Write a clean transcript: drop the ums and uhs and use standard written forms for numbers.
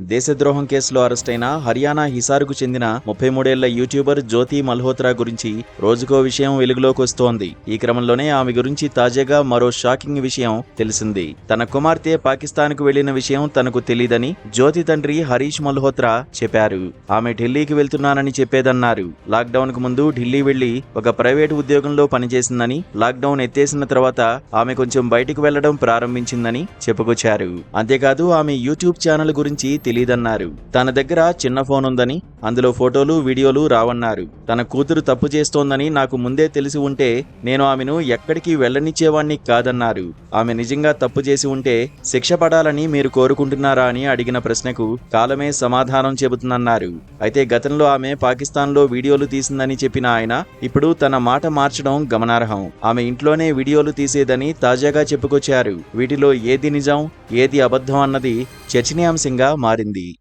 దేశద్రోహం కేసులో అరెస్టైన హర్యానా హిసార్కు చెందిన 33 ఏళ్ల యూట్యూబర్ జ్యోతి మల్హోత్రా గురించి రోజుకో విషయం వెలుగులోకి వస్తోంది. ఈ క్రమంలోనే ఆమె గురించి తాజాగా మరో షాకింగ్ విషయం తెలిసింది. తన కుమార్తె పాకిస్తాన్కు వెళ్లిన విషయం తనకు తెలీదని జ్యోతి తండ్రి హరీష్ మల్హోత్రా చెప్పారు. ఆమె ఢిల్లీకి వెళ్తున్నానని చెప్పేదన్నారు. లాక్డౌన్ కు ముందు ఢిల్లీ వెళ్లి ఒక ప్రైవేటు ఉద్యోగంలో పనిచేసిందని, లాక్డౌన్ ఎత్తేసిన తర్వాత ఆమె కొంచెం బయటికి వెళ్లడం ప్రారంభించిందని చెప్పుకొచ్చారు. అంతేకాదు ఆమె యూట్యూబ్ ఛానల్ గురించి తెలీదన్నారు. తన దగ్గర చిన్న ఫోన్ ఉందని, అందులో ఫోటోలు వీడియోలు రావన్నారు. తన కూతురు తప్పు చేస్తోందని నాకు ముందే తెలిసి ఉంటే నేను ఆమెను ఎక్కడికి వెళ్లనిచ్చేవాణ్ణి కాదన్నారు. ఆమె నిజంగా తప్పు చేసి ఉంటే శిక్ష పడాలని మీరు కోరుకుంటున్నారా అని అడిగిన ప్రశ్నకు కాలమే సమాధానం చెబుతుందన్నారు. అయితే గతంలో ఆమె పాకిస్తాన్లో వీడియోలు తీసిందని చెప్పిన ఆయన ఇప్పుడు తన మాట మార్చడం గమనార్హం. ఆమె ఇంట్లోనే వీడియోలు తీసేదని తాజాగా చెప్పుకొచ్చారు. వీటిలో ఏది నిజం, ఏది అబద్ధం అన్నది చర్చనీయాంశంగా మారింది.